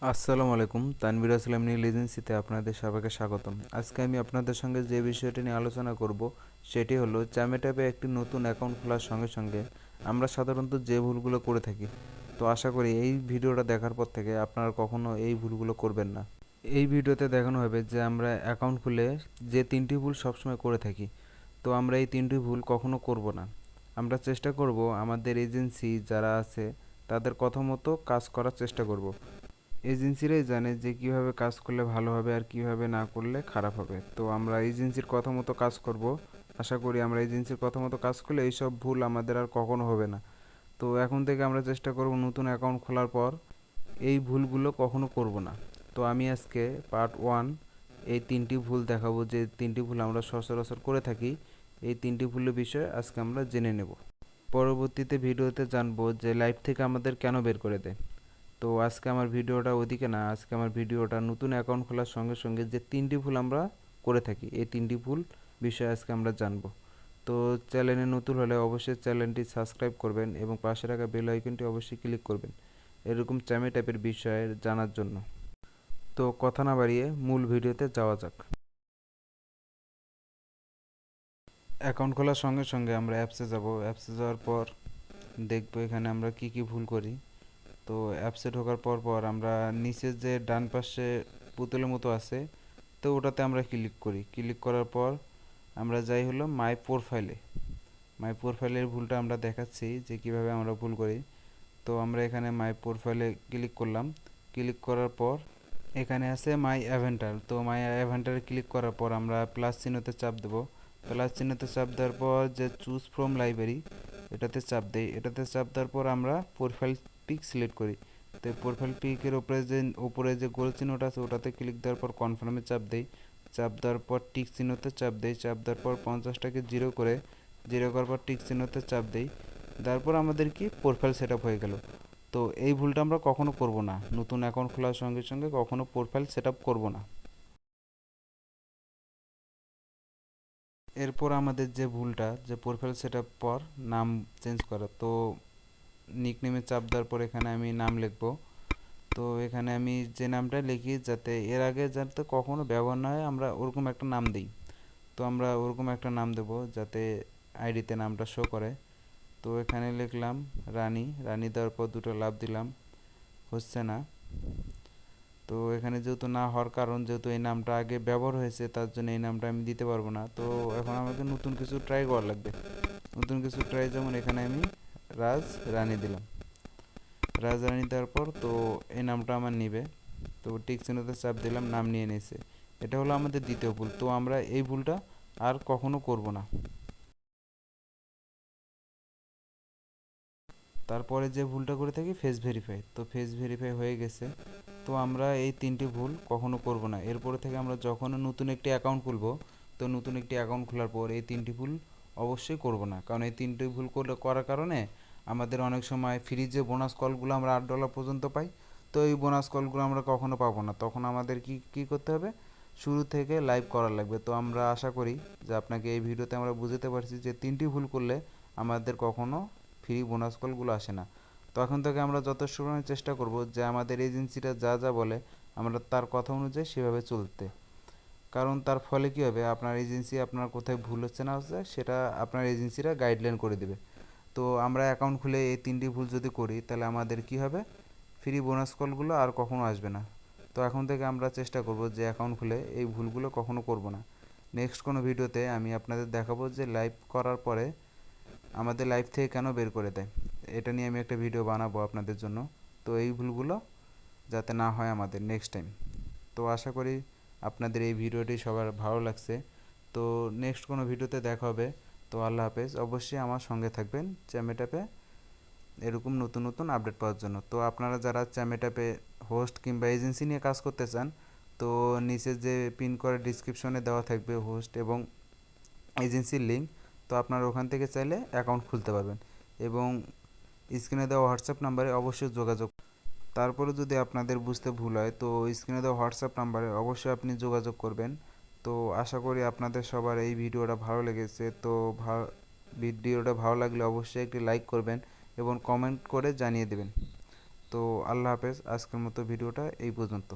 আসসালামু আলাইকুম, তানভীর আসলাম নীল এজেন্সিতে আপনাদের সবাইকে স্বাগতম। আজকে আমি আপনাদের সঙ্গে যে বিষয়টি নিয়ে আলোচনা করব সেটি হলো জ্যামেট অ্যাপে একটি নতুন অ্যাকাউন্ট খোলার সঙ্গে সঙ্গে আমরা সাধারণত যে ভুলগুলো করে থাকি। তো আশা করি এই ভিডিওটা দেখার পর থেকে আপনারা কখনো এই ভুলগুলো করবেন না। এই ভিডিওতে দেখানো হবে যে আমরা অ্যাকাউন্ট খুলে যে তিনটি ভুল সবসময় করে থাকি, তো আমরা এই তিনটি ভুল কখনো করব না। আমরা চেষ্টা করব আমাদের এজেন্সি যারা আছে তাদের কথা মতো কাজ করার চেষ্টা করব। এজেন্সিরাই জানে যে কিভাবে কাজ করলে ভালো হবে আর কিভাবে না করলে খারাপ হবে। তো আমরা এজেন্সির কথা মতো কাজ করব। আশা করি আমরা এজেন্সির কথা মতো কাজ করলে এইসব ভুল আমাদের আর কখনো হবে না। তো এখন থেকে আমরা চেষ্টা করব নতুন অ্যাকাউন্ট খোলার পর এই ভুলগুলো কখনো করব না। তো আমি আজকে পার্ট ওয়ান এই তিনটি ভুল দেখাবো, যে তিনটি ভুল আমরা সচরাচর করে থাকি। এই তিনটি ভুলের বিষয়ে আজকে আমরা জেনে নেব। পরবর্তীতে ভিডিওতে জানবো যে লাইভ থেকে আমাদের কেন বের করে দেয়। তো আজকে আমার ভিডিওটা ওদিকে না, আজকে আমার ভিডিওটা নতুন অ্যাকাউন্ট খোলার সঙ্গে সঙ্গে যে তিনটি ভুল আমরা করে থাকি এই তিনটি ভুল বিষয়ে আজকে আমরা জানবো। তো চ্যানেলে নতুন হলে অবশ্যই চ্যানেলটি সাবস্ক্রাইব করবেন এবং পাশে রাখা বেল আইকনটি অবশ্যই ক্লিক করবেন এরকম চ্যামে টাইপের বিষয়ে জানার জন্য। তো কথা না বাড়িয়ে মূল ভিডিওতে যাওয়া যাক। অ্যাকাউন্ট খোলার সঙ্গে সঙ্গে আমরা অ্যাপসে যাব। অ্যাপসে যাওয়ার পর দেখবো এখানে আমরা কি কি ভুল করি। তো অ্যাপসে ঢোকার পর পর আমরা নিচে যে ডান পাশে পুতুলের মতো আছে, তো ওটাতে আমরা ক্লিক করি। ক্লিক করার পর আমরা যাই হলো মাই প্রোফাইলে। মাই প্রোফাইলের ভুলটা আমরা দেখাচ্ছি যে কিভাবে আমরা ভুল করি। তো আমরা এখানে মাই প্রোফাইলে ক্লিক করলাম। ক্লিক করার পর এখানে আছে মাই অ্যাভেন্টার। তো মাই অ্যাভেন্টারে ক্লিক করার পর আমরা প্লাস চিহ্নতে চাপ দেব। প্লাস চিহ্নতে চাপ দেওয়ার পর যে চুজ ফ্রম লাইব্রেরি এটাতে চাপ দেই। এটাতে চাপ দেওয়ার পর আমরা প্রোফাইল পিক সিলেক্ট করি। তো প্রোফাইল পিকের উপরে যে গোল চিহ্নটা আছে ওটাতে ক্লিক দেওয়ার পর কনফার্মে চাপ দেই। চাপ দেওয়ার পর টিক চিহ্নতে চাপ দেই। চাপ দেওয়ার পর 50টাকে জিরো করে, জিরো করার পর টিক চিহ্নতে চাপ দেই। তারপর আমাদের কি প্রোফাইল সেট আপ হয়ে গেল। তো এই ভুলটা আমরা কখনো করব না, নতুন অ্যাকাউন্ট খোলার সঙ্গে সঙ্গে কখনো প্রোফাইল সেট আপ করবো না। এরপর আমাদের যে ভুলটা, যে প্রোফাইল সেট আপ পর নাম চেঞ্জ করা। তো নিকনেমে চাপ দেওয়ার পর এখানে আমি নাম লিখবো। তো এখানে আমি যে নামটা লিখি যাতে এর আগে যাতে কখনো ব্যবহার না হয় আমরা ওরকম একটা নাম দিই। তো আমরা ওরকম একটা নাম দেব যাতে আইডিতে নামটা শো করে। তো এখানে লিখলাম রানী। রানী দেওয়ার পর দুটো লাভ দিলাম, হচ্ছে না। তো এখানে যেহেতু না হওয়ার কারণ, যেহেতু এই নামটা আগে ব্যবহার হয়েছে তার জন্য এই নামটা আমি দিতে পারবো না। তো এখন আমাকে নতুন কিছু ট্রাই করা লাগবে। নতুন কিছু ট্রাই, যেমন এখানে আমি রাজ রানী দিলাম। রাজ রানী দেওয়ার পর তো এই নামটা আমার নিবে। তো টিক চিহ্নতে চাপ দিলাম, নাম নিয়ে নিয়েছে। এটা হলো আমাদের দ্বিতীয় ভুল। তো আমরা এই ভুলটা আর কখনো করব না। তারপরে যে ভুলটা করে থাকি ফেস ভেরিফাই। তো ফেস ভেরিফাই হয়ে গেছে। তো আমরা এই তিনটি ভুল কখনো করব না। এরপরে থেকে আমরা যখন নতুন একটি অ্যাকাউন্ট খুলবো, তো নতুন একটি অ্যাকাউন্ট খোলার পর এই তিনটি ভুল অবশ্যই করব না। কারণ এই তিনটি ভুল করার কারণে আমাদের অনেক সময় ফ্রি যে বোনাস কলগুলো আমরা $8 পর্যন্ত পাই, তো এই বোনাস কলগুলো আমরা কখনো পাবো না। তখন আমাদের কি কি করতে হবে, শুরু থেকে লাইভ করা লাগবে। তো আমরা আশা করি যে আপনাকে এই ভিডিওতে আমরা বুঝতে পারছি যে তিনটি ভুল করলে আমাদের কখনো ফ্রি বোনাস কলগুলো আসে না। তো এখন থেকে আমরা যথেষ্ট পরিমাণে চেষ্টা করব যে আমাদের এজেন্সিটা যা যা বলে আমরা তার কথা অনুযায়ী সেভাবে চলতে। কারণ তার ফলে কী হবে, আপনার এজেন্সি আপনার কোথায় ভুল হচ্ছে না হচ্ছে সেটা আপনার এজেন্সিরা গাইডলাইন করে দেবে। তো আমরা অ্যাকাউন্ট খুলে এই তিনটি ভুল যদি করি তাহলে আমাদের কি হবে, ফ্রি বোনাস কলগুলো আর কখনো আসবে না। তো এখন থেকে আমরা চেষ্টা করব যে অ্যাকাউন্ট খুলে এই ভুলগুলো কখনো করব না। নেক্সট কোনো ভিডিওতে আমি আপনাদের দেখাবো যে লাইভ করার পরে আমাদের লাইভ থেকে কেন বের করে দেয়। এটা নিয়ে আমি একটা ভিডিও বানাবো আপনাদের জন্য। তো এই ভুলগুলো যাতে না হয় আমাদের নেক্সট টাইম। তো আশা করি আপনাদের এই ভিডিওটি সবার ভালো লাগছে। তো নেক্সট কোনো ভিডিওতে দেখা হবে। তো আল্লাহ হাফেজ। অবশ্যই আমার সঙ্গে থাকবেন চ্যামেটাপে এরকম নতুন নতুন আপডেট পাওয়ার জন্য। তো আপনারা যারা চ্যামেটাপে হোস্ট কিংবা এজেন্সি নিয়ে কাজ করতে চান, তো নিচে যে পিন করে ডিসক্রিপশনে দেওয়া থাকবে হোস্ট এবং এজেন্সির লিঙ্ক। তো আপনারা ওখান থেকে চাইলে অ্যাকাউন্ট খুলতে পারবেন এবং স্ক্রিনে দেওয়া হোয়াটসঅ্যাপ নাম্বারে অবশ্যই যোগাযোগ। তারপরে যদি আপনাদের বুঝতে ভুল হয় তো স্ক্রিনে দেওয়া হোয়াটসঅ্যাপ নাম্বারে অবশ্যই আপনি যোগাযোগ করবেন। তো আশা করি আপনাদের সবার এই ভিডিওটা ভালো লেগেছে। তো ভিডিওটা ভালো লাগলে অবশ্যই একটি লাইক করবেন এবং কমেন্ট করে জানিয়ে দেবেন। তো তো আল্লাহ হাফেজ, আজকের মতো ভিডিওটা এই পর্যন্ত।